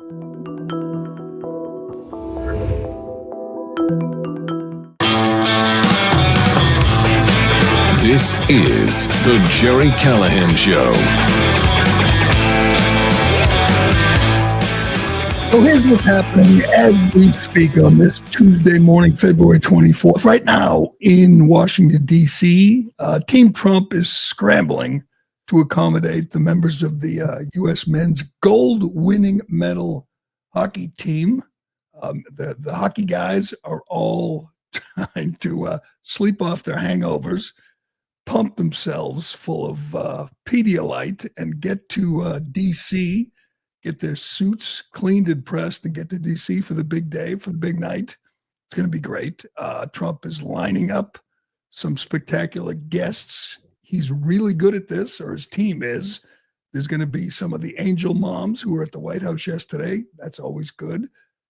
This is the Gerry Callahan Show. So here's what's happening as we speak on this Tuesday morning, February 24th. Right now in Washington, D.C., Team Trump is scrambling to accommodate the members of the U.S. men's gold-winning medal hockey team. The hockey guys are all trying to sleep off their hangovers, pump themselves full of Pedialyte, and get to D.C., get their suits cleaned and pressed, and get to D.C. for the big day, for the big night. It's going to be great. Trump is lining up some spectacular guests. He's really good at this, or his team is. There's going to be some of the angel moms who were at the White House yesterday. That's always good.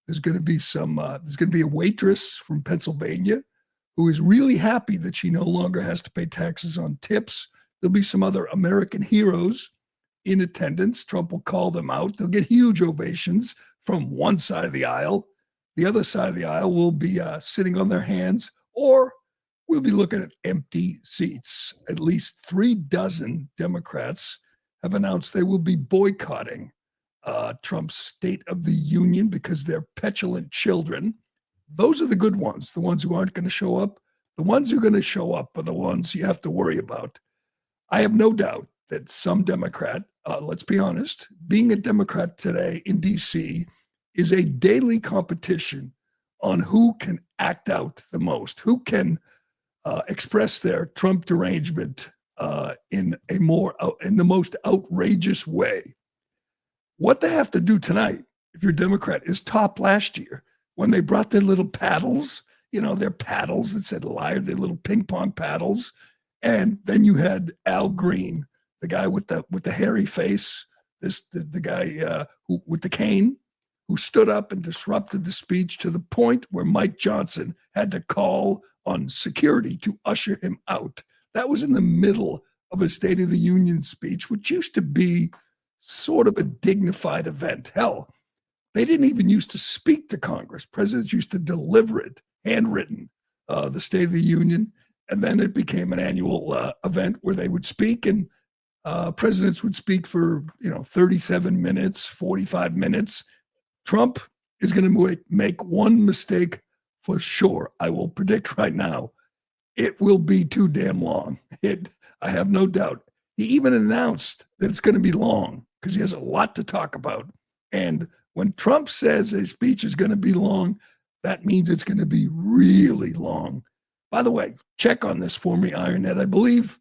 There's going to be there's going to be a waitress from Pennsylvania who is really happy that she no longer has to pay taxes on tips. There'll be some other American heroes in attendance. Trump will call them out. They'll get huge ovations from one side of the aisle. The other side of the aisle will be sitting on their hands, or we'll be looking at empty seats. At least 36 Democrats have announced they will be boycotting Trump's State of the Union because they're petulant children. Those are the good ones, the ones who aren't going to show up. The ones who are going to show up are the ones you have to worry about. I have no doubt that some Democrat, let's be honest, being a Democrat today in D.C. is a daily competition on who can act out the most, who can express their Trump derangement in the most outrageous way. What they have to do tonight, if you're a Democrat, is top last year when they brought their little paddles, their paddles that said liar, their little ping pong paddles. And then you had Al Green, the guy with the hairy face, the guy who with the cane, who stood up and disrupted the speech to the point where Mike Johnson had to call on security to usher him out. That was in the middle of a State of the Union speech, which used to be sort of a dignified event. Hell, they didn't even used to speak to Congress. Presidents used to deliver it, handwritten, the State of the Union. And then it became an annual event where they would speak, and presidents would speak for 37 minutes, 45 minutes. Trump is going to make one mistake for sure. I will predict right now, it will be too damn long. I have no doubt. He even announced that it's going to be long because he has a lot to talk about. And when Trump says a speech is going to be long, that means it's going to be really long. By the way, check on this for me, Ironhead. I believe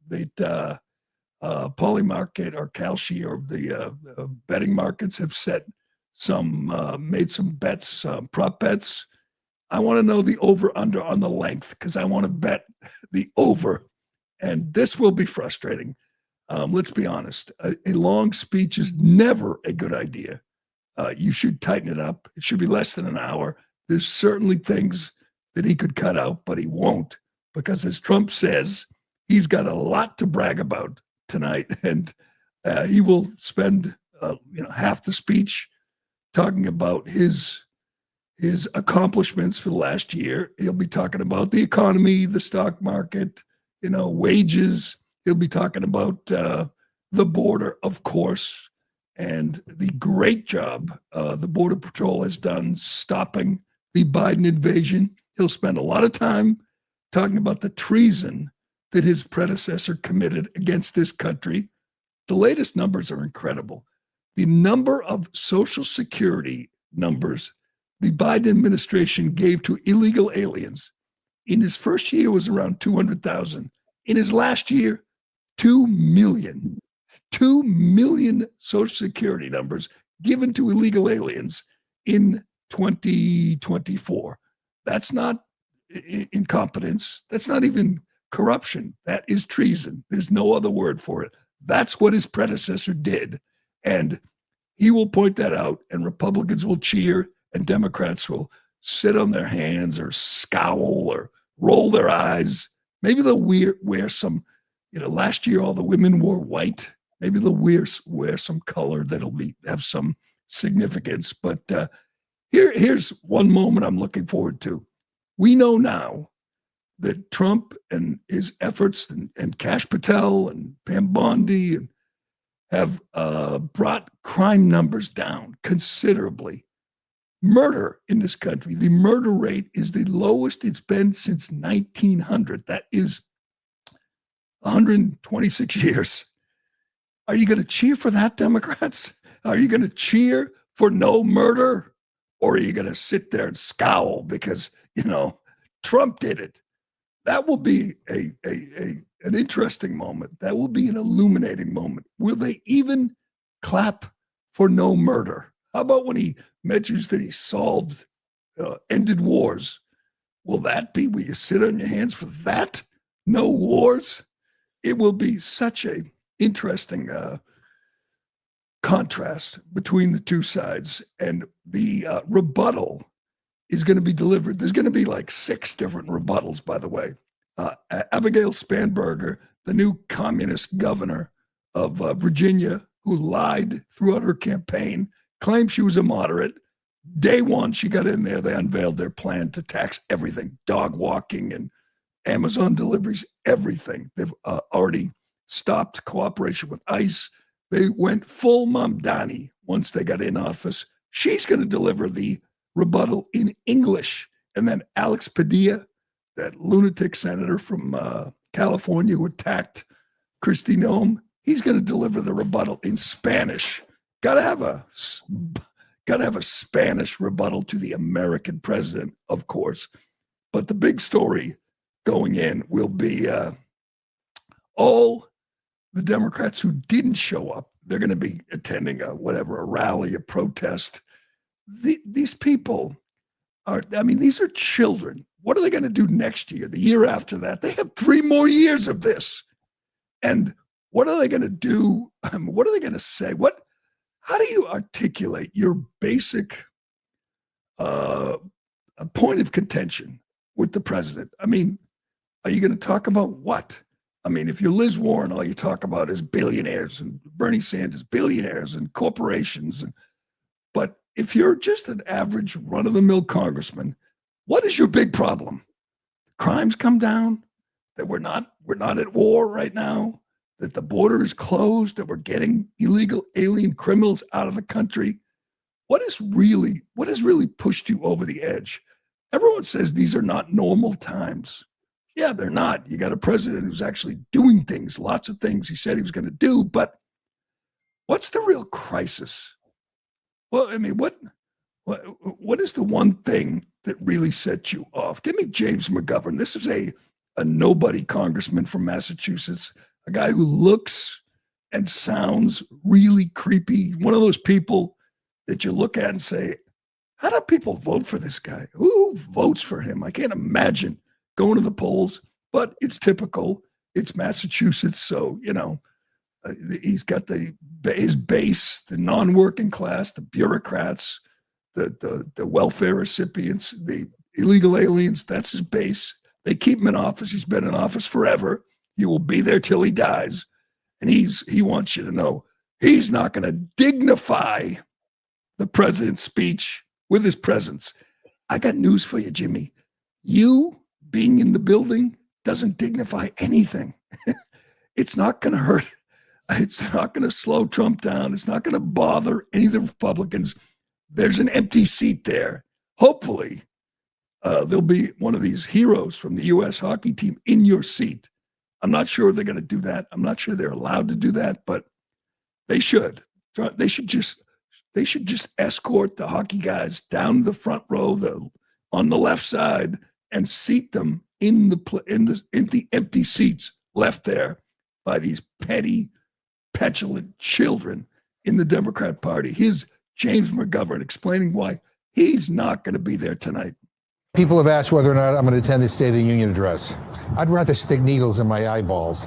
that Polymarket or Kalshi or the betting markets have made some bets, prop bets. I want to know the over-under on the length because I want to bet the over. And this will be frustrating. Let's be honest. A long speech is never a good idea. You should tighten it up. It should be less than an hour. There's certainly things that he could cut out, but he won't, because as Trump says, he's got a lot to brag about tonight, and he will spend half the speech talking about his accomplishments for the last year. He'll be talking about the economy, the stock market, wages. He'll be talking about the border, of course, and the great job the Border Patrol has done stopping the Biden invasion. He'll spend a lot of time talking about the treason that his predecessor committed against this country. The latest numbers are incredible. The number of Social Security numbers the Biden administration gave to illegal aliens in his first year was around 200,000. In his last year, 2 million. 2 million Social Security numbers given to illegal aliens in 2024. That's not incompetence. That's not even corruption. That is treason. There's no other word for it. That's what his predecessor did. And he will point that out, and Republicans will cheer, and Democrats will sit on their hands or scowl or roll their eyes. Maybe they'll wear some, last year all the women wore white. Maybe they'll wear some color that'll have some significance. But here's one moment I'm looking forward to. We know now that Trump and his efforts and Kash Patel and Pam Bondi have brought crime numbers down considerably. Murder in this country, the murder rate is the lowest it's been since 1900. That is 126 years. Are you going to cheer for that, Democrats? Are you going to cheer for no murder? Or are you going to sit there and scowl because, Trump did it? That will be an interesting moment. That will be an illuminating moment. Will they even clap for no murder? How about when he mentions that he solved, ended wars? Will you sit on your hands for that? No wars? It will be such a interesting contrast between the two sides, and the rebuttal is going to be delivered. There's going to be like 6 different rebuttals, by the way. Abigail Spanberger, the new communist governor of Virginia, who lied throughout her campaign, claimed she was a moderate. Day one, she got in there. They unveiled their plan to tax everything, dog walking and Amazon deliveries, everything. They've already stopped cooperation with ICE. They went full Mamdani once they got in office. She's going to deliver the rebuttal in English. And then Alex Padilla, that lunatic senator from California who attacked Kristi Noem, he's going to deliver the rebuttal in Spanish. Got to have a Spanish rebuttal to the American president, of course. But the big story going in will be all the Democrats who didn't show up. They're going to be attending a rally, a protest. These people these are children. What are they going to do next year, the year after that? They have 3 more years of this. And what are they going to do? What are they going to say? How do you articulate your basic point of contention with the president? Are you going to talk about what? If you're Liz Warren, all you talk about is billionaires, and Bernie Sanders, billionaires and corporations. But if you're just an average run-of-the-mill congressman, what is your big problem? Crimes come down, that we're not at war right now, that the border is closed, that we're getting illegal alien criminals out of the country. What has really pushed you over the edge? Everyone says these are not normal times. Yeah, they're not. You got a president who's actually doing things, lots of things he said he was going to do. But what's the real crisis? Well, what is the one thing that really set you off? Give me James McGovern. This is a nobody congressman from Massachusetts, a guy who looks and sounds really creepy. One of those people that you look at and say, how do people vote for this guy? Who votes for him? I can't imagine going to the polls, but it's typical. It's Massachusetts, so, he's got his base, the non-working class, the bureaucrats, the welfare recipients, the illegal aliens. That's his base. They keep him in office. He's been in office forever. He will be there till he dies. And he wants you to know he's not going to dignify the president's speech with his presence. I got news for you, Jimmy. You being in the building doesn't dignify anything. It's not going to hurt. It's not going to slow Trump down. It's not going to bother any of the Republicans. There's an empty seat there. Hopefully, there'll be one of these heroes from the U.S. hockey team in your seat. I'm not sure they're going to do that. I'm not sure they're allowed to do that, but they should. They should just escort the hockey guys down the front row, on the left side, and seat them in the empty seats left there by these petty, petulant children in the Democrat Party. Here's James McGovern explaining why he's not going to be there tonight. People have asked whether or not I'm going to attend the State of the Union address. I'd rather stick needles in my eyeballs.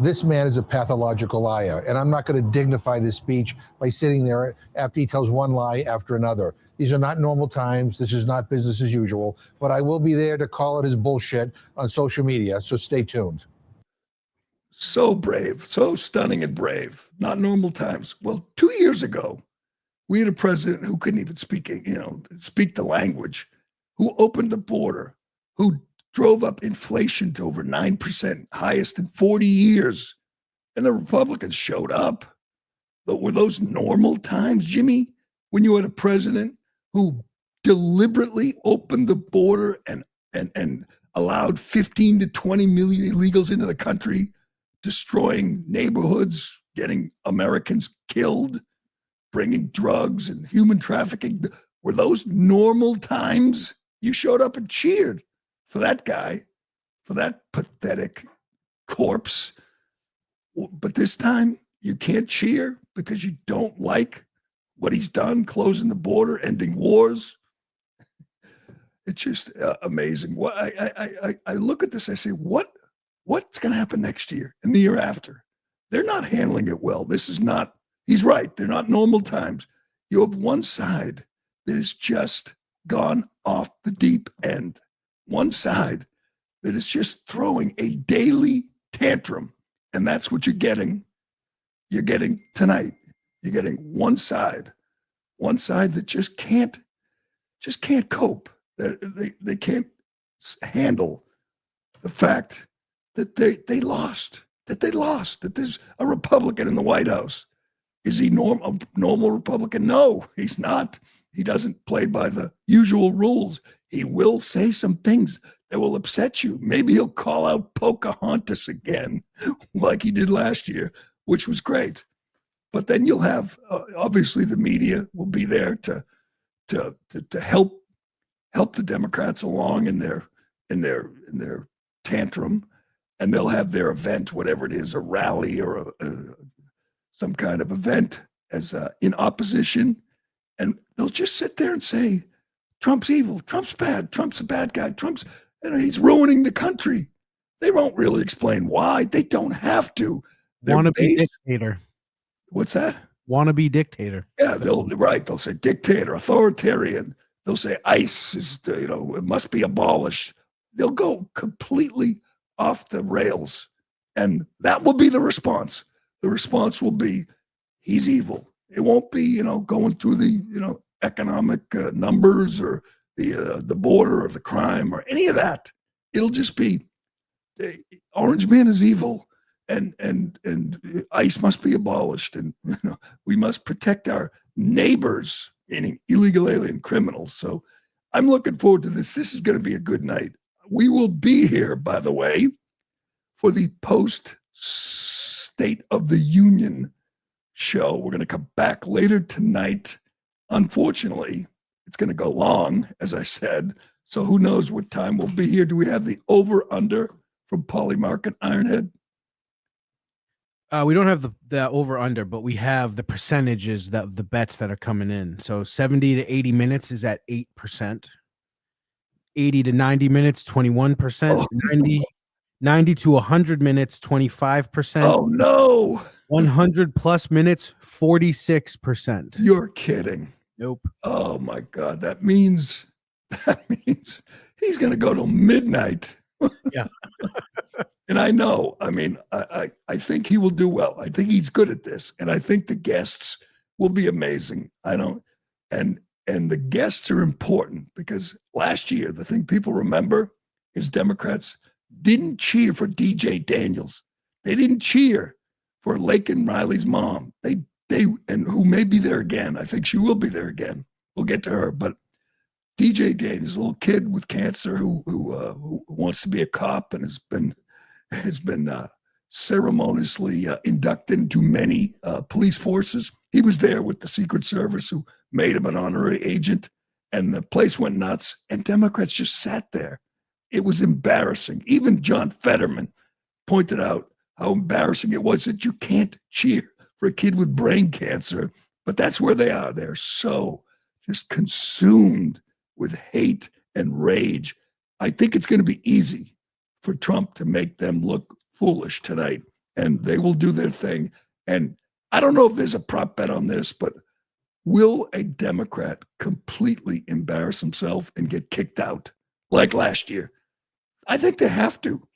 This man is a pathological liar, and I'm not going to dignify this speech by sitting there after he tells one lie after another. These are not normal times. This is not business as usual, but I will be there to call it his bullshit on social media, so stay tuned. So brave, so stunning and brave. Not normal times. Well, 2 years ago, We had a president who couldn't even speak the language, who opened the border, who drove up inflation to over 9%, highest in 40 years. And the Republicans showed up. But were those normal times, Jimmy, when you had a president who deliberately opened the border and allowed 15 to 20 million illegals into the country, destroying neighborhoods, getting Americans killed, bringing drugs and human trafficking? Were those normal times? You showed up and cheered for that guy, for that pathetic corpse. But this time you can't cheer because you don't like what he's done, closing the border, ending wars. It's just amazing. What I look at this, I say, what's going to happen next year and the year after? They're not handling it well. This is not, he's right. They're not normal times. You have one side that has just gone off the deep end. One side that is just throwing a daily tantrum. And that's what you're getting. You're getting tonight. You're getting one side that just can't cope. They can't handle the fact that they lost, that there's a Republican in the White House. Is he a normal Republican? No, he's not. He doesn't play by the usual rules. He will say some things that will upset you. Maybe he'll call out Pocahontas again, like he did last year, which was great. But then you'll have, obviously the media will be there to help the Democrats along in their tantrum, and they'll have their event, whatever it is, a rally or some kind of event as in opposition, and they'll just sit there and say, Trump's evil, Trump's bad, Trump's a bad guy, he's ruining the country. They won't really explain why. They don't have to. Wannabe dictator. What's that? Wannabe dictator. Yeah, they'll say dictator, authoritarian. They'll say ICE is, it must be abolished. They'll go completely off the rails, and that will be the response. The response will be, he's evil. It won't be, going through the, economic numbers or the border or the crime or any of that. It'll just be, Orange Man is evil, and ICE must be abolished, and we must protect our neighbors, meaning illegal alien criminals. So I'm looking forward to this. This is going to be a good night. We will be here, by the way, for the post State of the Union show. We're going to come back later tonight. Unfortunately, it's going to go long, as I said. So who knows what time we'll be here. Do we have the over-under from Polymarket Ironhead? We don't have the over-under, but we have the percentages that the bets that are coming in. So 70 to 80 minutes is at 8%. 80 to 90 minutes, 21%. 90 to 100 minutes, 25%. Oh, no. 100 plus minutes, 46%. You're kidding. Nope. Oh, my God. That means he's going to go till midnight. Yeah. And I know, I think he will do well. I think he's good at this. And I think the guests will be amazing. And the guests are important because last year, the thing people remember is Democrats didn't cheer for DJ Daniels. They didn't cheer for Laken Riley's mom. They who may be there again. I think she will be there again. We'll get to her. But DJ Daniels, a little kid with cancer who wants to be a cop and has been ceremoniously inducted into many police forces. He was there with the Secret Service who made him an honorary agent, and the place went nuts, and Democrats just sat there. It was embarrassing. Even John Fetterman pointed out how embarrassing it was that you can't cheer for a kid with brain cancer, but that's where they are. They're so just consumed with hate and rage. I think it's going to be easy for Trump to make them look foolish tonight, and they will do their thing. And I don't know if there's a prop bet on this, but will a Democrat completely embarrass himself and get kicked out like last year? I think they have to.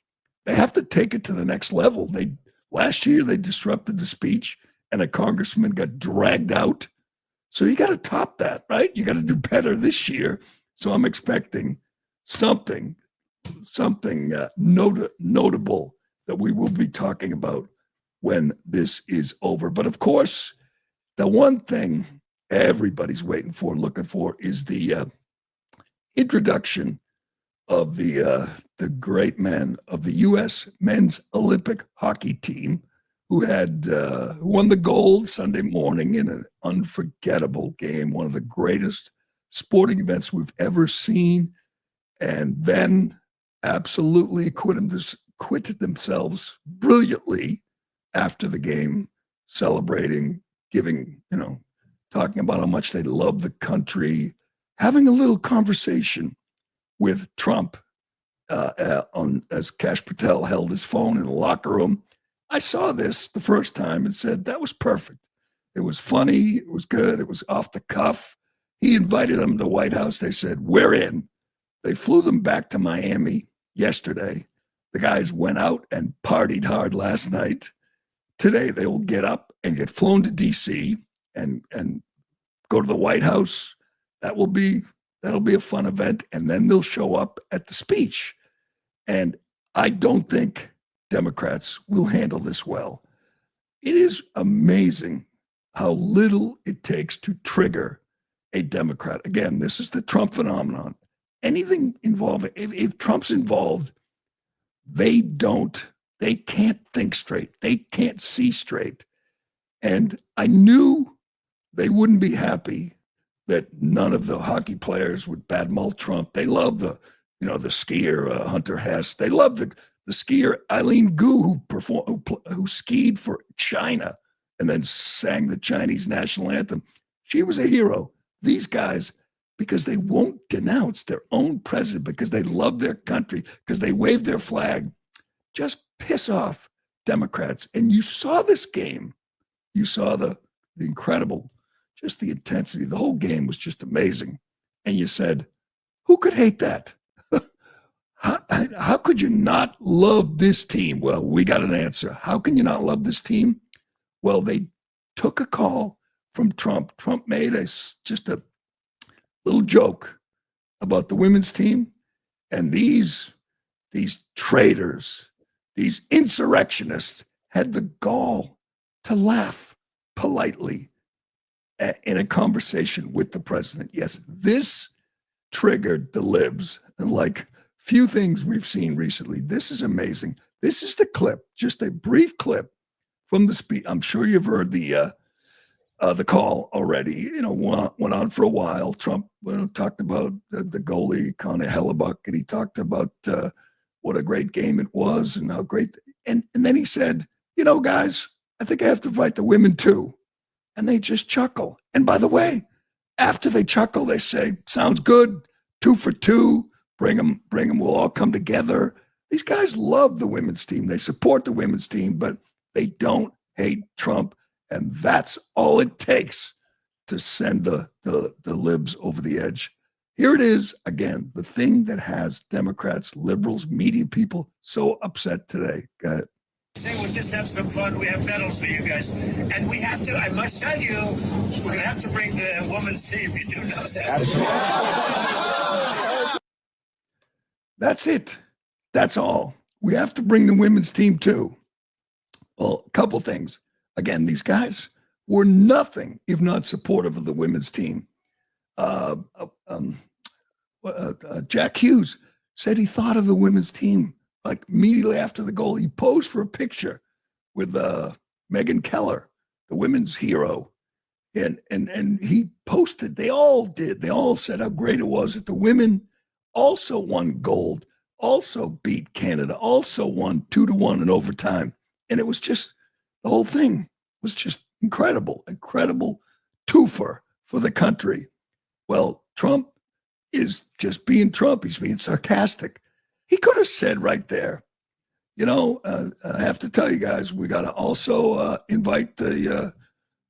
They have to take it to the next level. Last year they disrupted the speech, and a congressman got dragged out. So you got to top that, right? You got to do better this year. So I'm expecting something notable that we will be talking about when this is over. But of course, the one thing everybody's waiting for, looking for, is the introduction of the great men of the U.S. men's Olympic hockey team, who won the gold Sunday morning in an unforgettable game, one of the greatest sporting events we've ever seen, and then absolutely acquitted themselves brilliantly after the game, celebrating, giving, talking about how much they love the country, having a little conversation with Trump as Kash Patel held his phone in the locker room. I saw this the first time and said, that was perfect. It was funny. It was good. It was off the cuff. He invited them to the White House. They said, we're in. They flew them back to Miami yesterday. The guys went out and partied hard last night. Today, they will get up and get flown to D.C. and go to the White House. That'll be a fun event. And then they'll show up at the speech. And I don't think Democrats will handle this well. It is amazing how little it takes to trigger a Democrat. Again, this is the Trump phenomenon. Anything involving, if Trump's involved, they can't think straight. They can't see straight. And I knew they wouldn't be happy that none of the hockey players would badmouth Trump. They love the skier Hunter Hess. They love the skier Eileen Gu, who skied for China and then sang the Chinese national anthem. She was a hero. These guys, because they won't denounce their own president, because they love their country, because they wave their flag, just piss off Democrats. And you saw this game. You saw the incredible, just the intensity. The whole game was just amazing. And you said, who could hate that? How could you not love this team? Well, we got an answer. How can you not love this team? Well, they took a call from Trump. Trump made just a little joke about the women's team. And these traitors, these insurrectionists, had the gall to laugh politely in a conversation with the president. Yes, this triggered the libs. And like few things we've seen recently, this is amazing. This is the clip, just a brief clip from the speech. I'm sure you've heard the call already. Went on for a while. Trump talked about the goalie, Connor Hellebuck, and he talked about what a great game it was and how great. And then he said, guys, I think I have to invite the women too. And they just chuckle. And by the way, after they chuckle, they say, sounds good, 2 for 2. Bring them, we'll all come together. These guys love the women's team. They support the women's team, but they don't hate Trump. And that's all it takes to send the libs over the edge. Here it is again, the thing that has Democrats, liberals, media people so upset today. Go ahead. Say we'll just have some fun. We have medals for you guys. And we have to, I must tell you, we're going to have to bring the women's team. You do know that. That's it. That's all. We have to bring the women's team too. Well, a couple things. Again, these guys were nothing if not supportive of the women's team. Jack Hughes said he thought of the women's team like immediately after the goal. He posed for a picture with Megan Keller, the women's hero, and he posted. They all did. They all said how great it was that the women also won gold, also beat Canada, also won 2-1 in overtime, and it was just. The whole thing was just incredible twofer for the country. Well, Trump is just being Trump. He's being sarcastic. He could have said right there, I have to tell you guys, we got to also invite the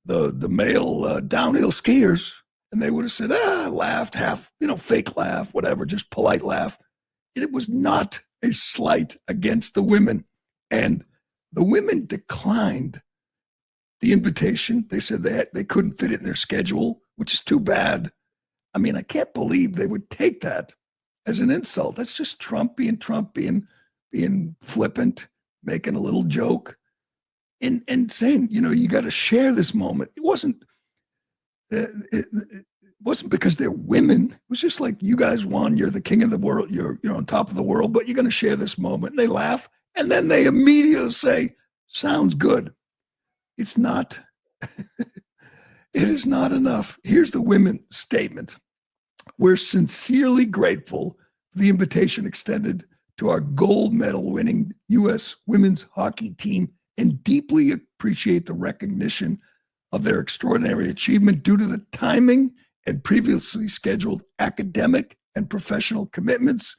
male downhill skiers. And they would have said, laughed, half, fake laugh, whatever, just polite laugh. It was not a slight against the women. And the women declined the invitation. They said they couldn't fit it in their schedule. which is too bad. I mean, I can't believe they would take that as an insult. That's just Trump, being flippant, making a little joke, and saying, you got to share this moment. It wasn't because they're women. It was just like, you guys won. You're the king of the world. You're on top of the world, but you're going to share this moment. And they laugh, and then they immediately say, "Sounds good." It's not. It is not enough. Here's the women's statement. "We're sincerely grateful for the invitation extended to our gold medal winning U.S. women's hockey team and deeply appreciate the recognition of their extraordinary achievement due to the timing and previously scheduled academic and professional commitments.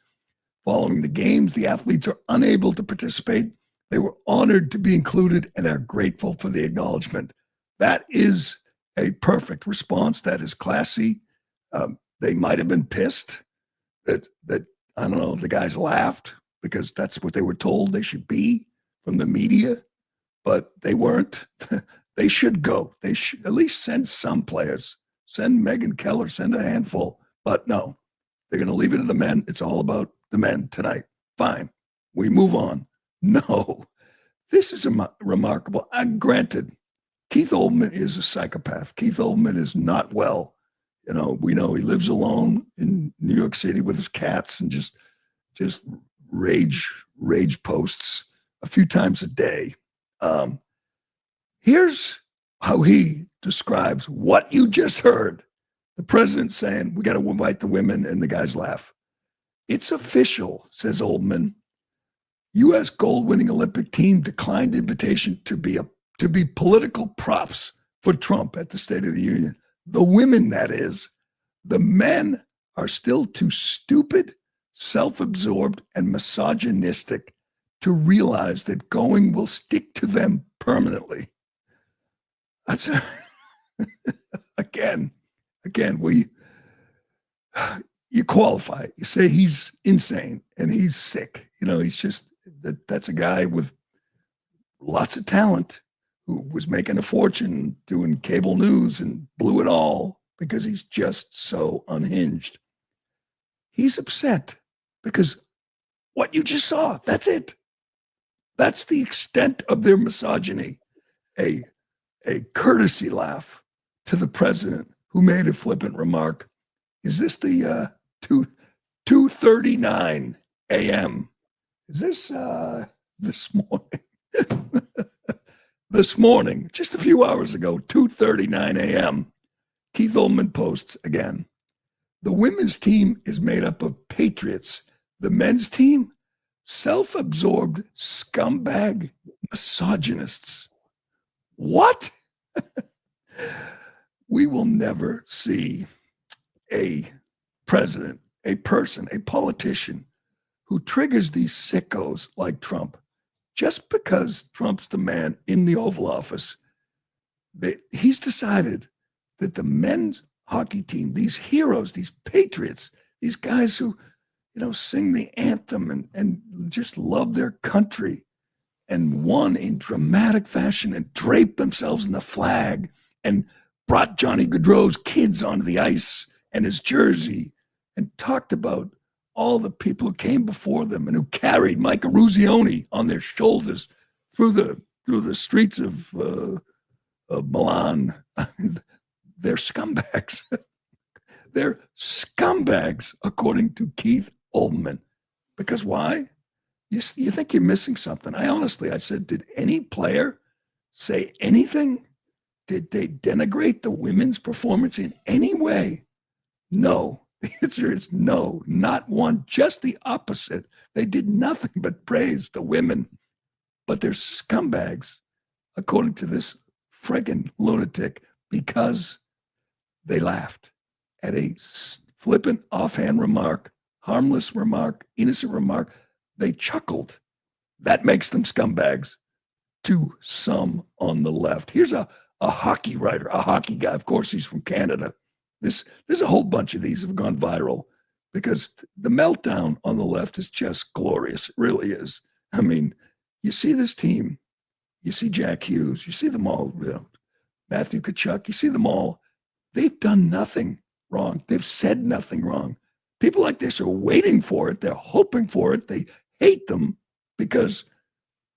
Following the games, the athletes are unable to participate. They were honored to be included and are grateful for the acknowledgement." That is a perfect response. That is classy. They might have been pissed that I don't know, the guys laughed because that's what they were told they should be from the media, but they weren't. They should go. They should at least send some players. Send Megan Keller, send a handful. But no, they're going to leave it to the men. It's all about the men tonight. Fine. We move on. No, this is remarkable. Granted, Keith Olbermann is a psychopath. Keith Olbermann is not well. We know he lives alone in New York City with his cats and just rage posts a few times a day. Here's how he describes what you just heard. The president saying, "We got to invite the women," and the guys laugh. "It's official," says Olbermann. "U.S. gold-winning Olympic team declined invitation to be political props for Trump at the State of the Union. The women, that is. The men are still too stupid, self-absorbed, and misogynistic to realize that going will stick to them permanently." That's again, you qualify it. You say he's insane and he's sick. He's just that's a guy with lots of talent who was making a fortune doing cable news and blew it all because he's just so unhinged. He's upset because what you just saw, that's it. That's the extent of their misogyny. A courtesy laugh to the president who made a flippant remark. Is this the 2:39 a.m.? Is this this morning? This morning, just a few hours ago, 2:39 a.m., Keith Olbermann posts again. "The women's team is made up of patriots. The men's team, self-absorbed scumbag misogynists." What? We will never see a president, a person, a politician who triggers these sickos like Trump. Just because Trump's the man in the Oval Office, he's decided that the men's hockey team, these heroes, these patriots, these guys who, sing the anthem and just love their country and won in dramatic fashion and draped themselves in the flag and brought Johnny Gaudreau's kids onto the ice and his jersey and talked about all the people who came before them and who carried Mike Eruzione on their shoulders through the streets of Milan. They're scumbags. They're scumbags, according to Keith Olbermann. Because why? You think you're missing something. I said, did any player say anything? Did they denigrate the women's performance in any way? No. The answer is no, not one, just the opposite. They did nothing but praise the women, but they're scumbags, according to this friggin' lunatic, because they laughed at a flippant, offhand remark, harmless remark, innocent remark. They chuckled. That makes them scumbags to some on the left. Here's a hockey writer, a hockey guy. Of course, he's from Canada. There's a whole bunch of these have gone viral because the meltdown on the left is just glorious. It really is. I mean, you see this team, you see Jack Hughes, you see them all, Matthew Tkachuk, you see them all They've done nothing wrong. They've said nothing wrong. People like this are waiting for it. They're hoping for it. They hate them because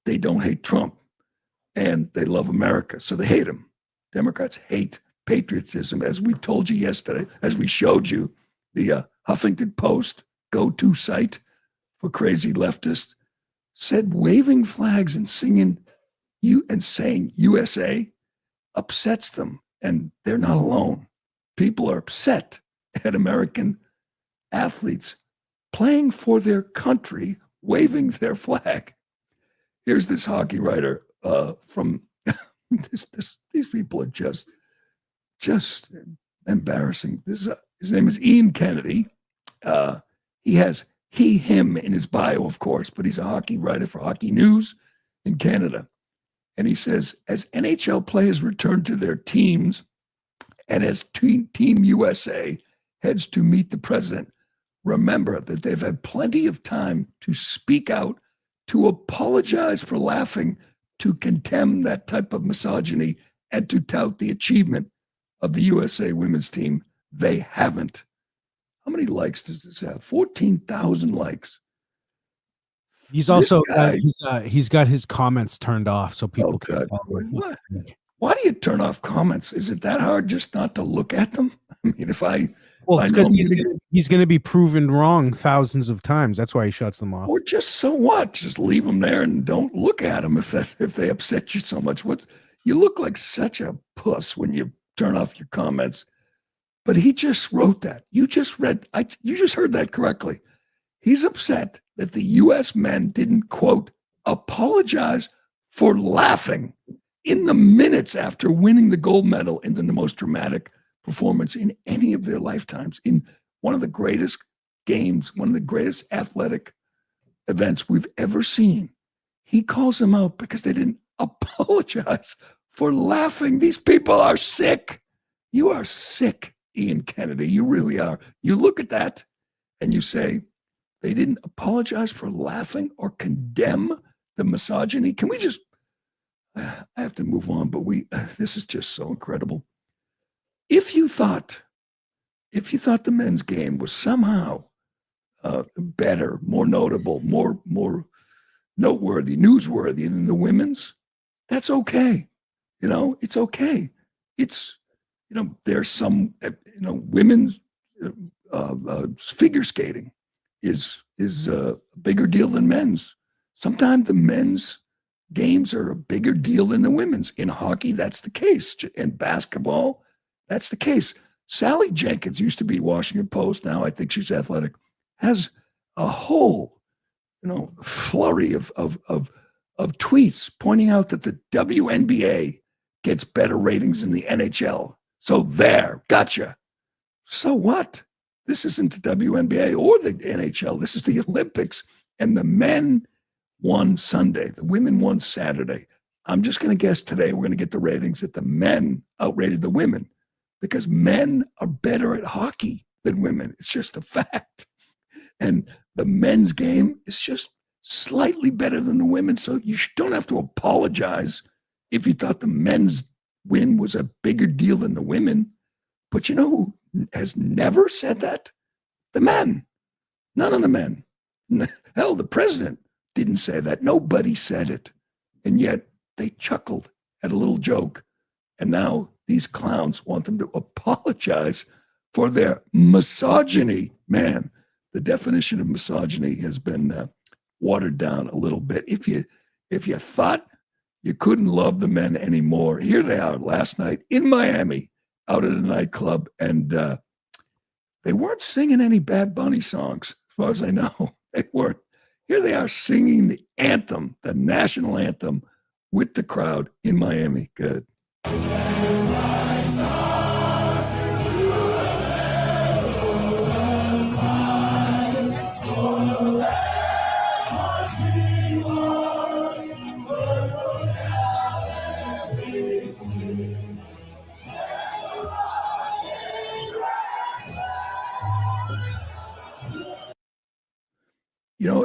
they don't hate Trump and they love America. So they hate him. Democrats hate patriotism. As we told you yesterday, as we showed you, the Huffington Post go-to site for crazy leftists said waving flags and singing and saying USA upsets them. And they're not alone. People are upset at American athletes playing for their country, waving their flag. Here's this hockey writer from these people are just embarrassing. His name is Ian Kennedy. He has him in his bio, of course, but he's a hockey writer for Hockey News in Canada. And he says, as NHL players return to their teams and as Team USA heads to meet the president, remember that they've had plenty of time to speak out, to apologize for laughing, to condemn that type of misogyny, and to tout the achievement of the USA women's team. They haven't. How many likes does this have? 14,000 likes. He's also he's got his comments turned off so people can what? Why do you turn off comments? Is it that hard just not to look at them? I mean, because he's going to be proven wrong thousands of times. That's why he shuts them off. Or just so what? Just leave them there and don't look at them if they upset you so much. You look like such a puss when you turn off your comments. But he just wrote that. You just heard that correctly. He's upset that the U.S. men didn't, quote, apologize for laughing in the minutes after winning the gold medal in the most dramatic performance in any of their lifetimes, in one of the greatest games, one of the greatest athletic events we've ever seen. He calls them out because they didn't apologize for laughing. These people are sick. You are sick, Ian Kennedy. You really are. You look at that and you say, they didn't apologize for laughing or condemn the misogyny. Can we just, I have to move on, but this is just so incredible. If you thought the men's game was somehow better, more notable, more noteworthy, newsworthy than the women's, that's okay. It's okay. It's, there's some, women's figure skating is a bigger deal than men's. Sometimes the men's games are a bigger deal than the women's. In hockey, that's the case. In basketball, that's the case. Sally Jenkins used to be Washington Post. Now I think she's Athletic. Has a whole, flurry of tweets pointing out that the WNBA gets better ratings than the NHL. So there, gotcha. So what? This isn't the WNBA or the NHL. This is the Olympics. And the men won Sunday. The women won Saturday. I'm just going to guess today we're going to get the ratings that the men outrated the women because men are better at hockey than women. It's just a fact. And the men's game is just slightly better than the women. So you don't have to apologize if you thought the men's win was a bigger deal than the women. But you know who has never said that? The men. None of the men. Hell, the president didn't say that. Nobody said it. And yet they chuckled at a little joke. And now these clowns want them to apologize for their misogyny. Man, the definition of misogyny has been watered down a little bit. If you thought you couldn't love the men anymore, here they are last night in Miami, out at a nightclub, and they weren't singing any Bad Bunny songs, as far as I know. They weren't. Here they are singing the anthem, the national anthem, with the crowd in Miami. Good.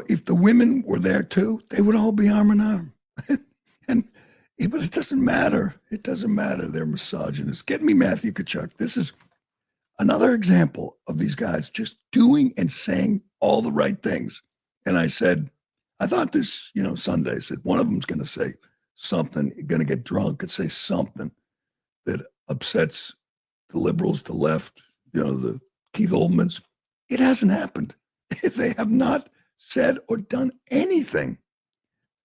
If the women were there too, they would all be arm in arm. And Yeah, but it doesn't matter. It doesn't matter. They're misogynists. Get me Matthew Kachuk. This is another example of these guys just doing and saying all the right things. And I said, I thought this, Sunday, I said, one of them's going to say something, going to get drunk and say something that upsets the liberals, the left, the Keith Oldmans. It hasn't happened. They have not said or done anything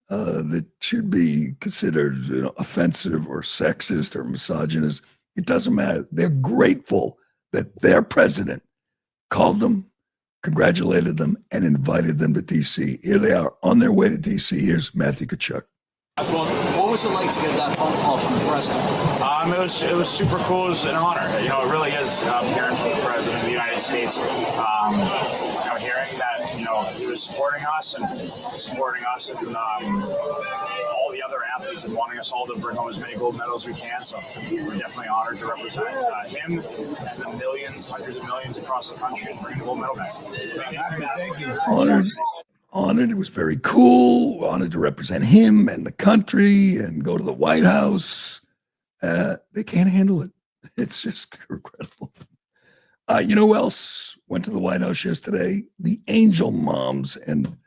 that should be considered offensive or sexist or misogynist. It doesn't matter. They're grateful that their president called them, congratulated them, and invited them to D.C. Here they are on their way to D.C. Here's Matthew Kachuk. What was it like to get that phone call from the president? It was super cool. It was an honor. It really is hearing from the president of the United States. Hearing that he was supporting us and all the other athletes and wanting us all to bring home as many gold medals as we can. So we're definitely honored to represent him and the millions, hundreds of millions across the country and bring the gold medal back. Thank you. Honored. It was very cool. Honored to represent him and the country and go to the White House. They can't handle it. It's just incredible. Who else went to the White House yesterday? The Angel Moms. And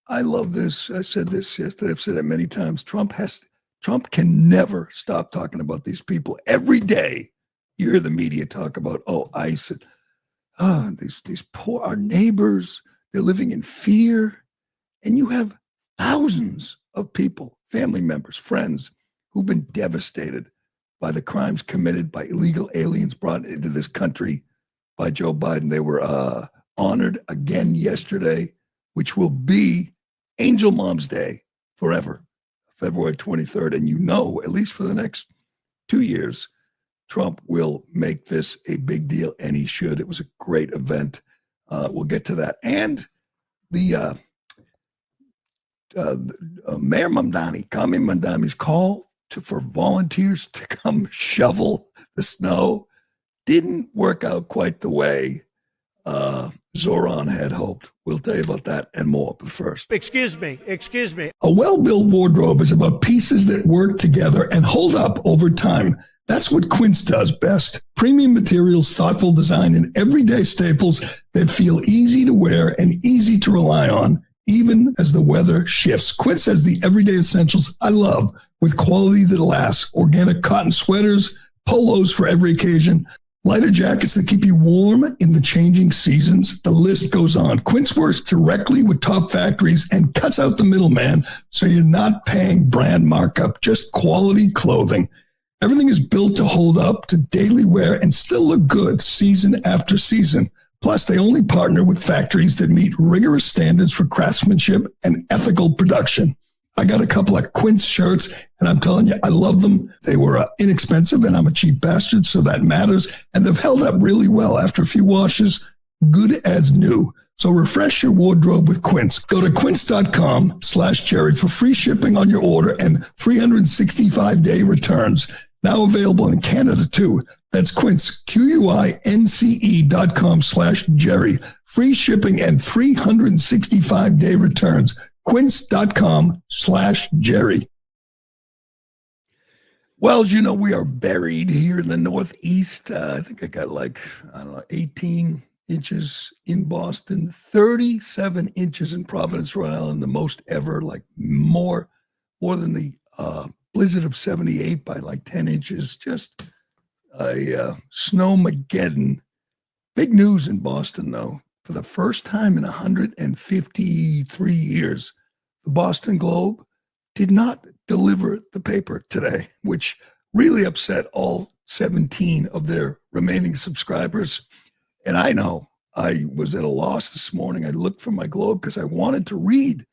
I love this. I said this yesterday. I've said it many times. Trump can never stop talking about these people. Every day you hear the media talk about, ICE and these poor, our neighbors, they're living in fear. And you have thousands of people, family members, friends, who've been devastated by the crimes committed by illegal aliens brought into this country by Joe Biden. They were honored again yesterday, which will be Angel Moms Day forever, February 23rd. And at least for the next 2 years, Trump will make this a big deal, and he should. It was a great event. We'll get to that. And the Mayor Mamdani, Kami Mamdani's call for volunteers to come shovel the snow didn't work out quite the way Zoran had hoped. We'll tell you about that and more. But first, Excuse me. A well-built wardrobe is about pieces that work together and hold up over time. That's what Quince does best. Premium materials, thoughtful design, and everyday staples that feel easy to wear and easy to rely on, even as the weather shifts. Quince has the everyday essentials I love with quality that lasts. Organic cotton sweaters, polos for every occasion, lighter jackets that keep you warm in the changing seasons. The list goes on. Quince works directly with top factories and cuts out the middleman, so you're not paying brand markup, just quality clothing. Everything is built to hold up to daily wear and still look good season after season. Plus, they only partner with factories that meet rigorous standards for craftsmanship and ethical production. I got a couple of Quince shirts, and I'm telling you, I love them. They were inexpensive, and I'm a cheap bastard, so that matters. And they've held up really well after a few washes, good as new. So refresh your wardrobe with Quince. Go to quince.com/Jerry for free shipping on your order and 365-day returns. Now available in Canada, too. That's Quince, QUINCE.com/Jerry. Free shipping and 365-day returns. Quince.com/Jerry. Well, as you know, we are buried here in the Northeast. I think I got 18 inches in Boston, 37 inches in Providence, Rhode Island, the most ever, more than the blizzard of 78 by 10 inches. Just a snowmageddon. Big news in Boston, though. For the first time in 153 years, the Boston Globe did not deliver the paper today, which really upset all 17 of their remaining subscribers. And I know I was at a loss this morning. I looked for my Globe because I wanted to read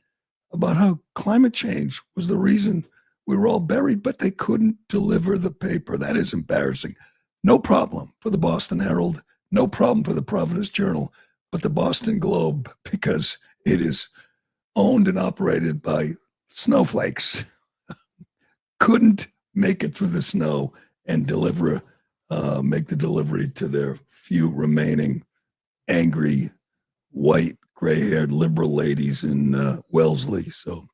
about how climate change was the reason we were all buried, but they couldn't deliver the paper. That is embarrassing. No problem for the Boston Herald, no problem for the Providence Journal, but the Boston Globe, because it is owned and operated by snowflakes, couldn't make it through the snow and make the delivery to their few remaining angry, white, gray-haired liberal ladies in Wellesley. So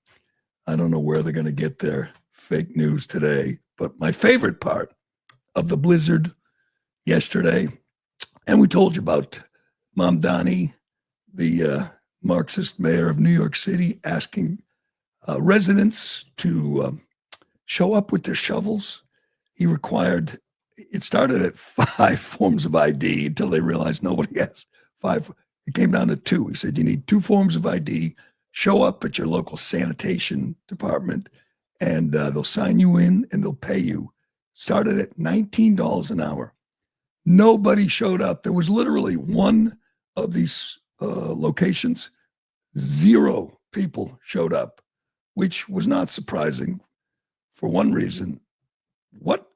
I don't know where they're going to get their fake news today. But my favorite part of the blizzard yesterday, and we told you about Mamdani, the Marxist mayor of New York City, asking residents to show up with their shovels. He required, it started at 5 forms of ID until they realized nobody has 5. It came down to 2. He said, you need 2 forms of ID, show up at your local sanitation department, and they'll sign you in and they'll pay you. Started at $19 an hour. Nobody showed up. There was literally one of these locations, 0 people showed up, which was not surprising for one reason. What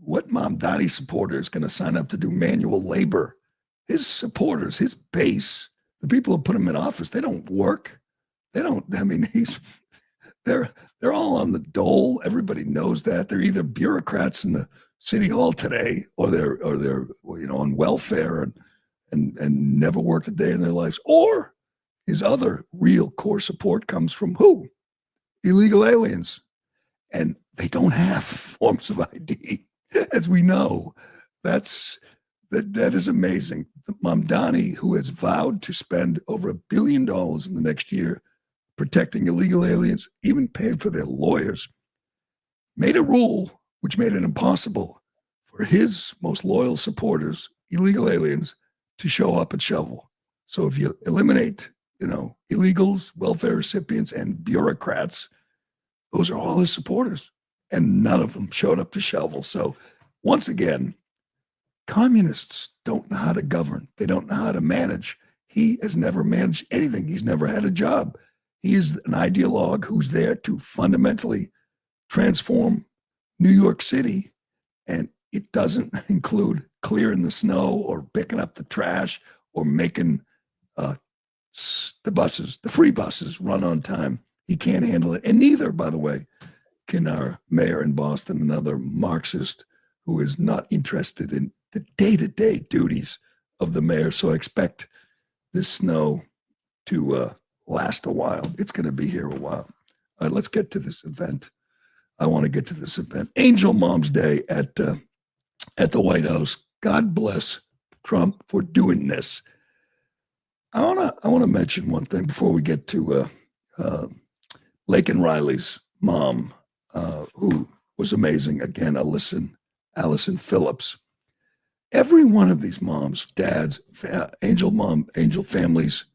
Mamdani supporter is going to sign up to do manual labor? His supporters, his base, the people who put him in office, they don't work. They don't, I mean, they're all on the dole. Everybody knows that. They're either bureaucrats in the city hall today, or they're on welfare and never worked a day in their lives. Or his other real core support comes from who? Illegal aliens. And they don't have forms of ID, as we know. That is amazing. Mamdani, who has vowed to spend over $1 billion in the next year protecting illegal aliens, even paid for their lawyers, made a rule which made it impossible for his most loyal supporters, illegal aliens, to show up and shovel. So if you eliminate, illegals, welfare recipients, and bureaucrats, those are all his supporters, and none of them showed up to shovel. So once again, communists don't know how to govern. They don't know how to manage. He has never managed anything. He's never had a job. He is an ideologue who's there to fundamentally transform New York City, and it doesn't include clearing the snow or picking up the trash or making the free buses run on time. He can't handle it. And neither, by the way, can our mayor in Boston, another Marxist who is not interested in the day-to-day duties of the mayor. So I expect this snow to last a while. It's going to be here a while. All right, let's get to this event. I want to get to this event. Angel Mom's Day at the White House. God bless Trump for doing this. I want to mention one thing before we get to Laken Riley's mom, who was amazing. Again, Allison Phillips. Every one of these moms, dads, angel families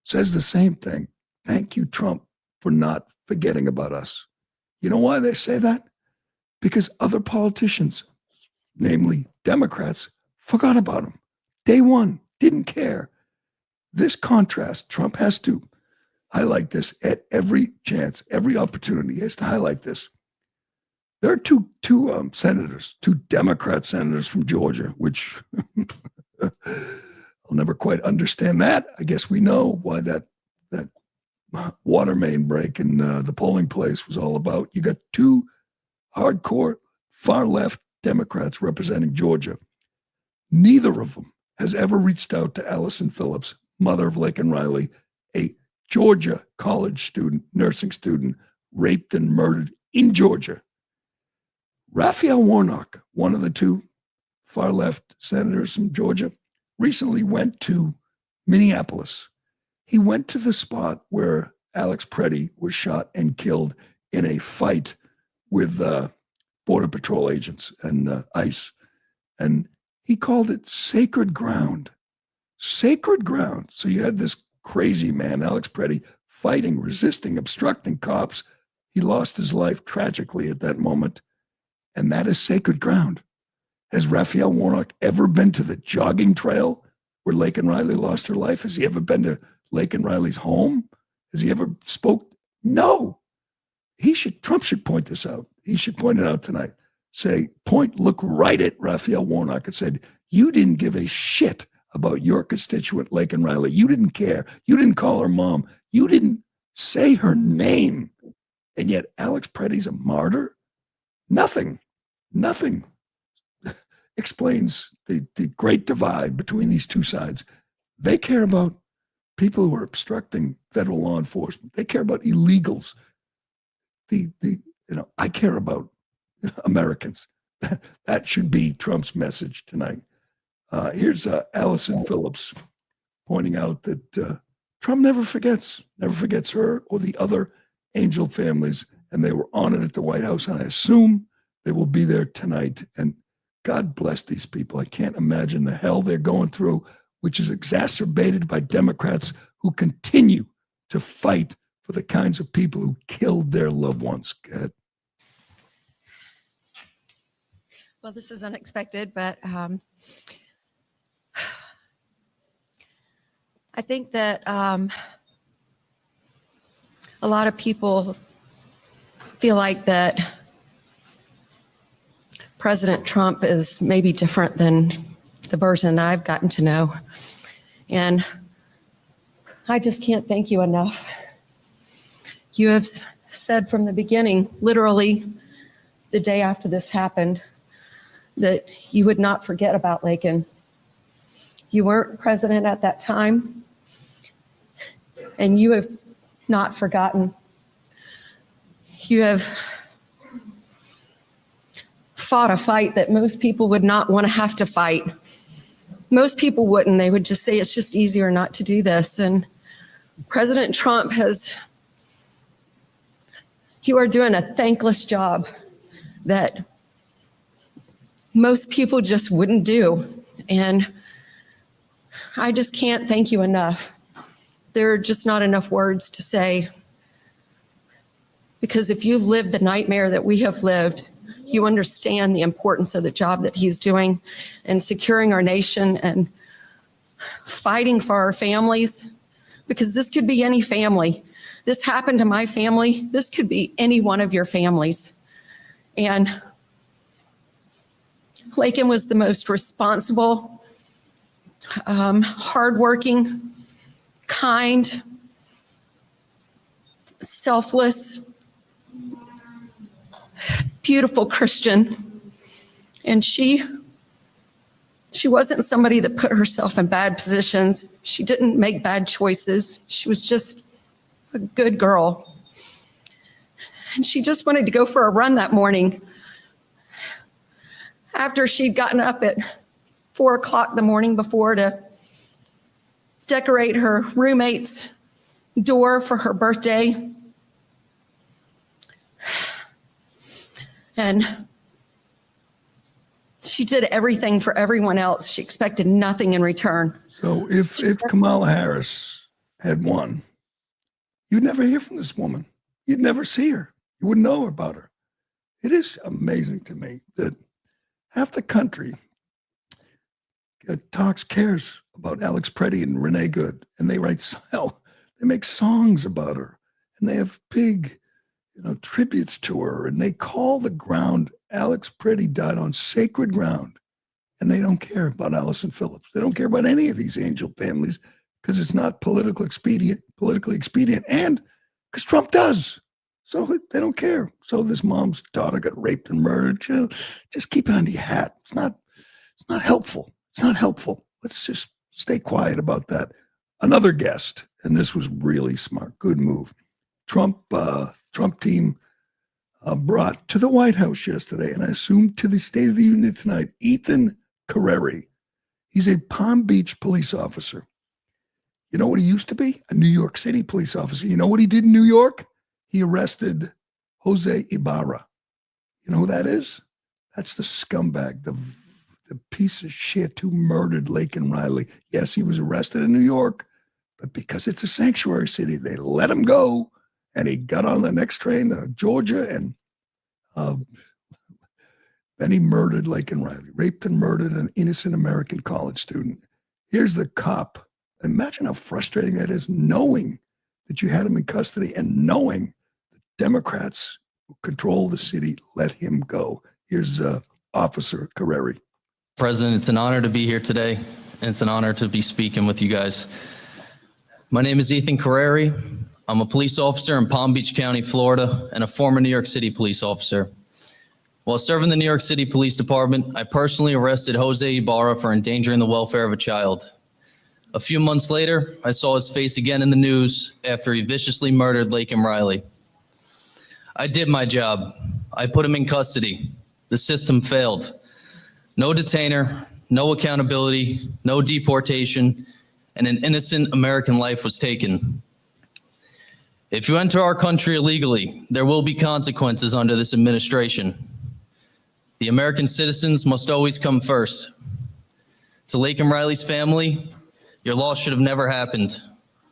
says the same thing. Thank you, Trump, for not forgetting about us. You know why they say that? Because other politicians, namely Democrats, forgot about him. Day one, didn't care. This contrast, Trump has to highlight this at every chance, every opportunity. He has to highlight this. There are two senators, 2 Democrat senators from Georgia, which I'll never quite understand that. I guess we know why that water main break in the polling place was all about. You got 2 hardcore far left Democrats representing Georgia. Neither of them has ever reached out to Allison Phillips, mother of Laken Riley, a Georgia college student, nursing student, raped and murdered in Georgia. Raphael Warnock, one of the 2 far left senators from Georgia, recently went to Minneapolis. He went to the spot where Alex Preddy was shot and killed in a fight with Border Patrol agents and ICE. And he called it sacred ground. Sacred ground. So you had this crazy man, Alex Preddy, fighting, resisting, obstructing cops. He lost his life tragically at that moment. And that is sacred ground. Has Raphael Warnock ever been to the jogging trail where Laken Riley lost her life? Has he ever been to Laken Riley's home? Has he ever spoke? No. Trump should point this out. He should point it out tonight. Look right at Raphael Warnock and said, you didn't give a shit about your constituent, Laken Riley. You didn't care. You didn't call her mom. You didn't say her name. And yet Alex Preddy's a martyr? Nothing explains the great divide between these 2 sides. They care about people who are obstructing federal law enforcement. They care about illegals. The I care about Americans. That should be Trump's message tonight. Here's Allison Phillips pointing out that Trump never forgets her or the other angel families, and they were honored at the White House, and I assume they will be there tonight. And God bless these people. I can't imagine the hell they're going through, which is exacerbated by Democrats who continue to fight for the kinds of people who killed their loved ones. Go ahead. Well, this is unexpected, but I think that a lot of people feel like that President Trump is maybe different than the version I've gotten to know. And I just can't thank you enough. You have said from the beginning, literally the day after this happened, that you would not forget about Laken. You weren't president at that time, and you have not forgotten. You have fought a fight that most people would not want to have to fight. Most people wouldn't. They would just say it's just easier not to do this. And President Trump you are doing a thankless job that most people just wouldn't do. And I just can't thank you enough. There are just not enough words to say. Because if you've lived the nightmare that we have lived, you understand the importance of the job that he's doing and securing our nation and fighting for our families. Because this could be any family. This happened to my family. This could be any one of your families. And Laken was the most responsible, hardworking, kind, selfless, beautiful Christian. And she wasn't somebody that put herself in bad positions. She didn't make bad choices. She was just a good girl. And she just wanted to go for a run that morning after she'd gotten up at 4 o'clock the morning before to decorate her roommate's door for her birthday. And she did everything for everyone else. She expected nothing in return. So if Kamala Harris had won, you'd never hear from this woman. You'd never see her. You wouldn't know about her. It is amazing to me that half the country cares about Alex Preddy and Renee Good, and they they make songs about her, and they have big, tributes to her, and they call the ground. Alex Preddy died on sacred ground, and they don't care about Allison Phillips. They don't care about any of these angel families because it's not politically expedient, and because Trump does. So they don't care. So this mom's daughter got raped and murdered. Just keep it under your hat. It's not helpful. It's not helpful. Let's just stay quiet about that. Another guest, and this was really smart. Good move. Trump team brought to the White House yesterday, and I assume to the State of the Union tonight, Ethan Carreri. He's a Palm Beach police officer. You know what he used to be? A New York City police officer. You know what he did in New York? He arrested Jose Ibarra. You know who that is? That's the scumbag, the piece of shit who murdered Laken Riley. Yes, he was arrested in New York, but because it's a sanctuary city, they let him go, and he got on the next train to Georgia, and then he murdered Laken Riley, raped and murdered an innocent American college student. Here's the cop. Imagine how frustrating that is, knowing that you had him in custody and knowing the Democrats who control the city let him go. Here's Officer Carreri. President, it's an honor to be here today, and it's an honor to be speaking with you guys. My name is Ethan Carreri. I'm a police officer in Palm Beach County, Florida, and a former New York City police officer. While serving the New York City Police Department, I personally arrested Jose Ibarra for endangering the welfare of a child. A few months later, I saw his face again in the news after he viciously murdered Laken Riley. I did my job. I put him in custody. The system failed. No detainer, no accountability, no deportation, and an innocent American life was taken. If you enter our country illegally, there will be consequences under this administration. The American citizens must always come first. To Laken Riley's family, your loss should have never happened.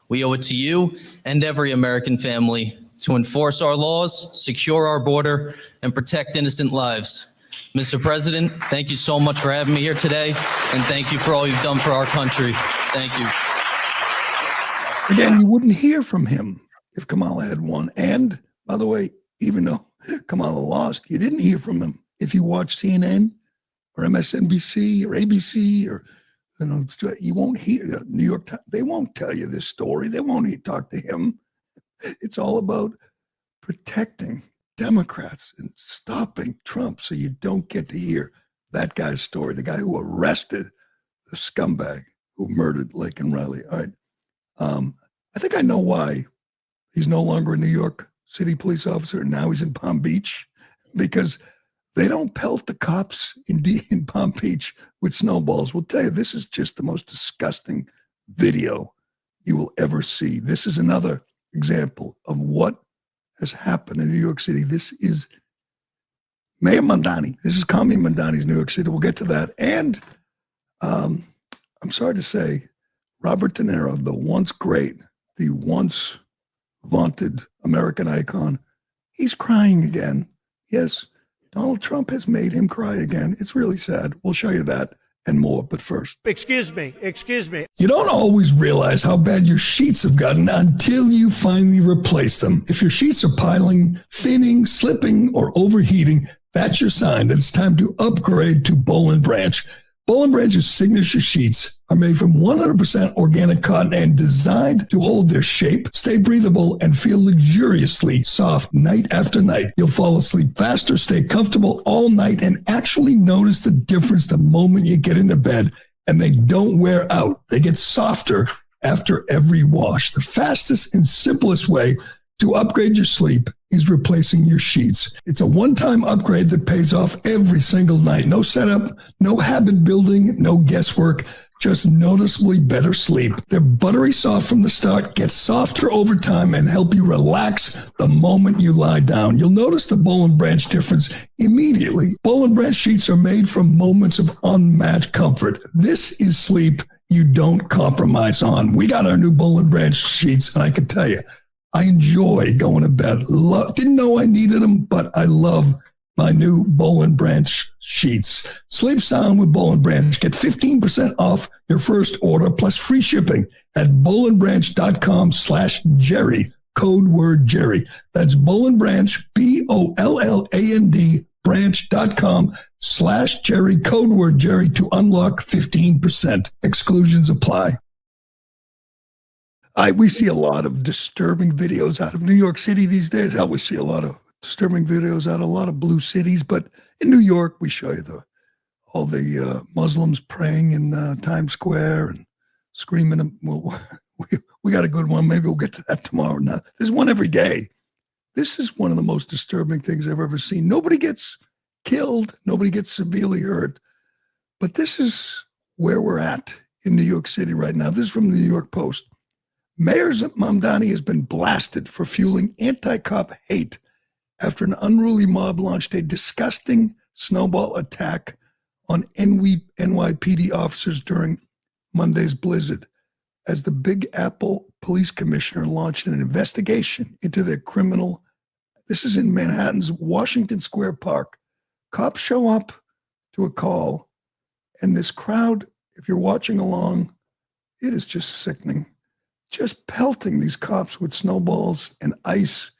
We owe it to you and every American family to enforce our laws, secure our border, and protect innocent lives. Mr. President, thank you so much for having me here today, and thank you for all you've done for our country. Thank you. Again, you wouldn't hear from him if Kamala had won. And, by the way, even though Kamala lost, you didn't hear from him if you watch CNN or MSNBC or ABC or, you won't hear New York Times. They won't tell you this story. They won't talk to him. It's all about protecting Democrats and stopping Trump so you don't get to hear that guy's story, the guy who arrested the scumbag who murdered Laken Riley. All right. I think I know why he's no longer a New York City police officer and now he's in Palm Beach, because they don't pelt the cops in Palm Beach with snowballs. We'll tell you, this is just the most disgusting video you will ever see. This is another example of what has happened in New York City. This is Mayor Mamdani. This is Kami Mamdani's New York City. We'll get to that. And I'm sorry to say, Robert DeNiro, the once great, the once vaunted American icon, he's crying again. Yes, Donald Trump has made him cry again. It's really sad. We'll show you that and more. But first, excuse me. You don't always realize how bad your sheets have gotten until you finally replace them. If your sheets are piling, thinning, slipping, or overheating, that's your sign that it's time to upgrade to Boll & Branch. Boll & Branch's signature sheets are made from 100% organic cotton and designed to hold their shape, stay breathable, and feel luxuriously soft night after night. You'll fall asleep faster, stay comfortable all night, and actually notice the difference the moment you get into bed. And they don't wear out. They get softer after every wash. The fastest and simplest way to upgrade your sleep is replacing your sheets. It's a one-time upgrade that pays off every single night. No setup, no habit building, no guesswork, just noticeably better sleep. They're buttery soft from the start, get softer over time, and help you relax the moment you lie down. You'll notice the Boll & Branch difference immediately. Boll & Branch sheets are made from moments of unmatched comfort. This is sleep you don't compromise on. We got our new Boll & Branch sheets, and I can tell you, I enjoy going to bed. Didn't know I needed them, but I love my new Boll & Branch sheets. Sleep sound with Boll & Branch. Get 15% off your first order plus free shipping at bollandbranch.com/Gerry. Code word Gerry. That's Boll & Branch, BOLLAND, branch.com/Gerry. Code word Gerry to unlock 15%. Exclusions apply. We see a lot of disturbing videos out of New York City these days. We see a lot of disturbing videos out of a lot of blue cities. But in New York, we show you all the Muslims praying in Times Square and screaming. Well, we got a good one. Maybe we'll get to that tomorrow. Now, there's one every day. This is one of the most disturbing things I've ever seen. Nobody gets killed. Nobody gets severely hurt. But this is where we're at in New York City right now. This is from the New York Post. Mayor Mamdani has been blasted for fueling anti-cop hate after an unruly mob launched a disgusting snowball attack on NYPD officers during Monday's blizzard, as the Big Apple police commissioner launched an investigation into their criminal. This is in Manhattan's Washington Square Park. Cops show up to a call, and this crowd, if you're watching along, it is just sickening. Just pelting these cops with snowballs and ice.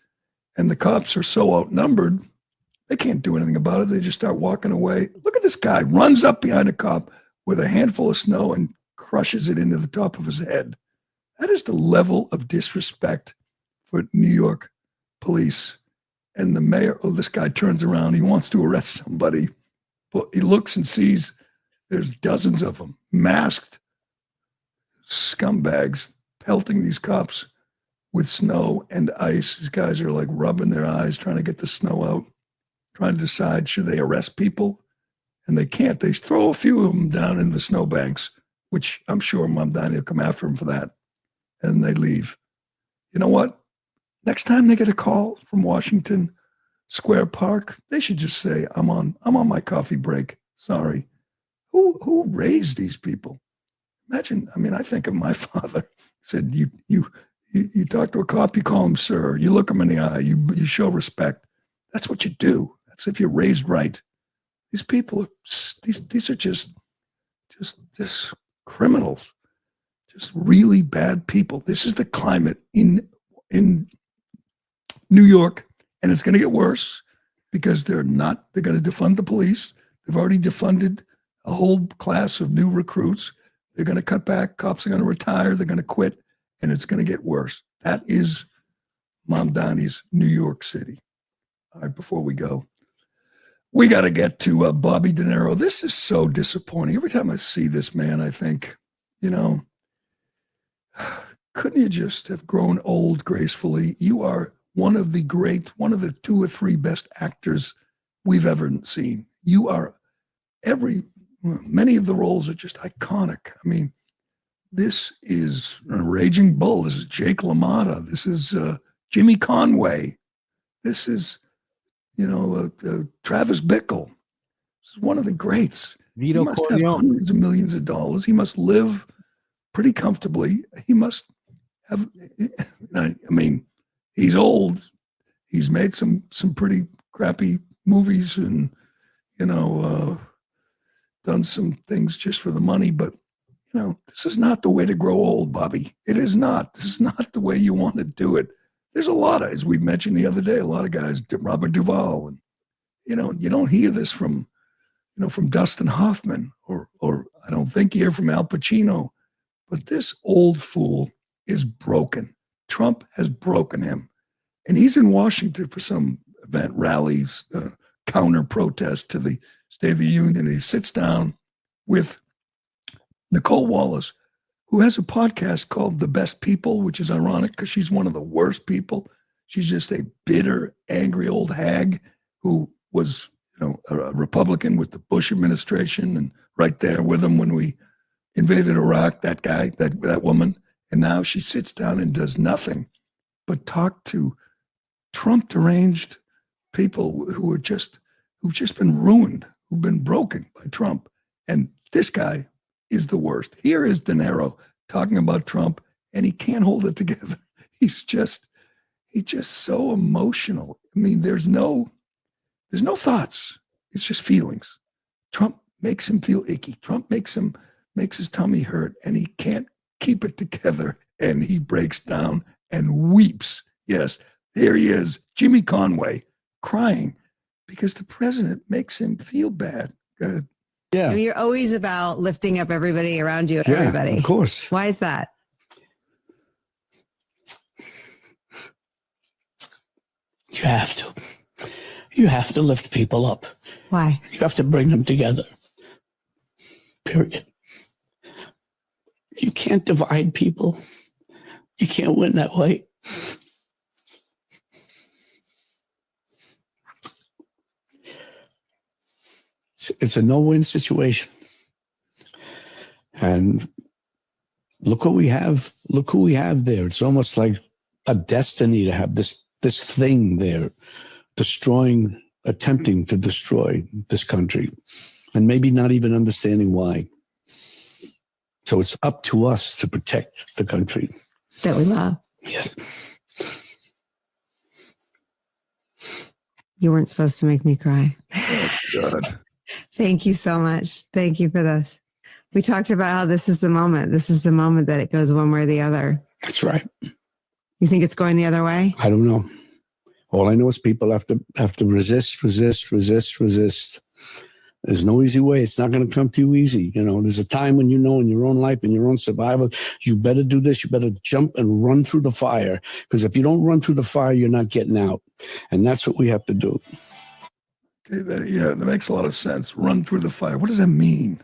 And the cops are so outnumbered, they can't do anything about it. They just start walking away. Look at this guy, runs up behind a cop with a handful of snow and crushes it into the top of his head. That is the level of disrespect for New York police. And the mayor, this guy turns around. He wants to arrest somebody. But he looks and sees there's dozens of them, masked scumbags, pelting these cops with snow and ice. These guys are like rubbing their eyes, trying to get the snow out, trying to decide, should they arrest people? And they can't. They throw a few of them down in the snowbanks, which I'm sure Mamdani will come after them for that. And they leave. You know what? Next time they get a call from Washington Square Park, they should just say, I'm on my coffee break. Sorry. Who raised these people? Imagine, I mean, I think of my father. Said, you talk to a cop, you call him sir. You look him in the eye, you show respect. That's what you do. That's if you're raised right. These people, these are just criminals, just really bad people. This is the climate in New York, and it's going to get worse because they're going to defund the police. They've already defunded a whole class of new recruits. They're going to cut back. Cops are going to retire. They're going to quit, and it's going to get worse. That is Mamdani's New York City. All right, before we go, we got to get to Bobby DeNiro. This is so disappointing. Every time I see this man, I think, couldn't you just have grown old gracefully? You are one of the 2 or 3 best actors we've ever seen. You are many of the roles are just iconic. I mean, this is a Raging Bull. This is Jake LaMotta. This is Jimmy Conway. This is, Travis Bickle. This is one of the greats. Vito he must Corleone. have hundreds of millions of dollars. He must live pretty comfortably. He must have, I mean, he's old. He's made some pretty crappy movies and, done some things just for the money. But, this is not the way to grow old, Bobby. It is not. This is not the way you want to do it. There's a lot of, as we mentioned the other day, a lot of guys, Robert Duvall, and, you don't hear this from Dustin Hoffman, or I don't think you hear from Al Pacino. But this old fool is broken. Trump has broken him. And he's in Washington for some event, rallies, counter protest to the State of the Union. And he sits down with Nicole Wallace, who has a podcast called The Best People, which is ironic because she's one of the worst people. She's just a bitter, angry old hag who was, a Republican with the Bush administration and right there with him when we invaded Iraq, that guy, that woman. And now she sits down and does nothing but talk to Trump deranged people who've just been ruined, who've been broken by Trump. And this guy is the worst. Here is DeNiro talking about Trump, and he can't hold it together. He's just so emotional. I mean, there's no thoughts. It's just feelings. Trump makes him feel icky. Trump makes his tummy hurt, and he can't keep it together, and he breaks down and weeps. Yes, there he is, Jimmy Conway, crying because the president makes him feel bad. Good. Yeah. I mean, you're always about lifting up everybody around you, everybody. Of course. Why is that? You have to. You have to lift people up. Why? You have to bring them together. Period. You can't divide people. You can't win that way. It's a no-win situation. And look what we have. Look who we have there. It's almost like a destiny to have this thing there, attempting to destroy this country, and maybe not even understanding why. So it's up to us to protect the country that we love. Yes. You weren't supposed to make me cry. Oh, God. Thank you so much. Thank you for this. We talked about how this is the moment. This is the moment that it goes one way or the other. That's right. You think it's going the other way? I don't know. All I know is people have to resist. There's no easy way. It's not going to come to you easy. There's a time when in your own life, in your own survival, you better do this. You better jump and run through the fire. Because if you don't run through the fire, you're not getting out. And that's what we have to do. Okay, that makes a lot of sense. Run through the fire. What does that mean?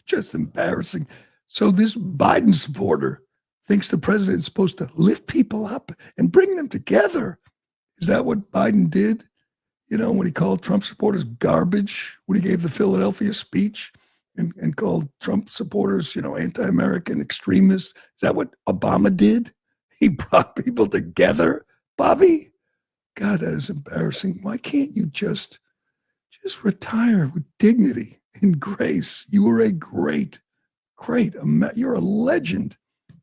Just embarrassing. So this Biden supporter thinks the president is supposed to lift people up and bring them together. Is that what Biden did? You know, when he called Trump supporters garbage, when he gave the Philadelphia speech and called Trump supporters, you know, anti-American extremists. Is that what Obama did? He brought people together, Bobby? God, that is embarrassing. Why can't you just retire with dignity and grace? You were a great, you're a legend.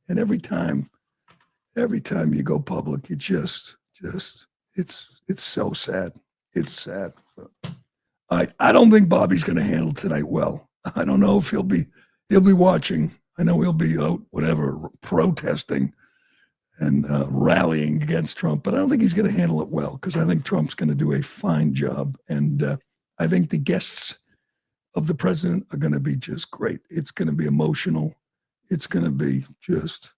And every time you go public, you just, it's so sad. It's sad. I don't think Bobby's going to handle tonight well. I don't know if he'll be watching. I know he'll be out, whatever, protesting and rallying against Trump, but I don't think he's going to handle it well because I think Trump's going to do a fine job. And I think the guests of the president are going to be just great. It's going to be emotional. It's going to be just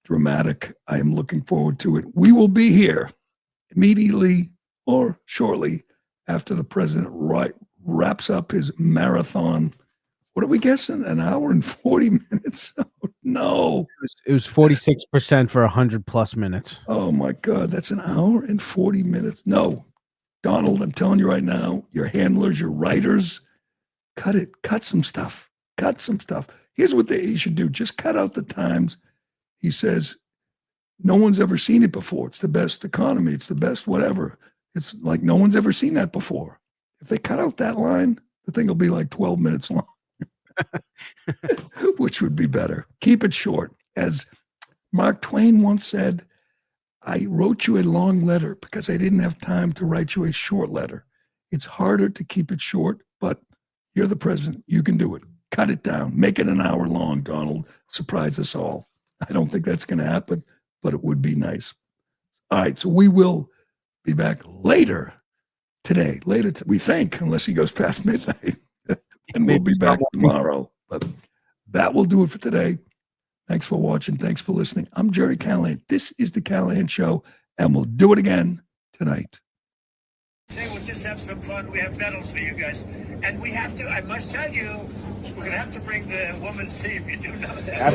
dramatic. I am looking forward to it. We will be here immediately or shortly after the president wraps up his marathon. What are we guessing? An hour and 40 minutes? Oh, no. It was 46% for 100+ minutes. Oh, my God. That's an hour and 40 minutes. No. Donald, I'm telling you right now, your handlers, your writers, cut it. Cut some stuff. Here's what he should do. Just cut out the times he says, no one's ever seen it before. It's the best economy. It's the best whatever. It's like no one's ever seen that before. If they cut out that line, the thing will be like 12 minutes long, which would be better. Keep it short. As Mark Twain once said, I wrote you a long letter because I didn't have time to write you a short letter. It's harder to keep it short, but you're the president. You can do it. Cut it down. Make it an hour long, Donald. Surprise us all. I don't think that's going to happen, but it would be nice. All right, so we will be back later today. We think, unless he goes past midnight. And we'll be back tomorrow. But that will do it for today. Thanks for watching. Thanks for listening. I'm Gerry Callahan. This is the Callahan Show, and we'll do it again tonight. Say we'll just have some fun. We have medals for you guys. And we have to, I must tell you, we're going to have to bring the women's team. You do know that.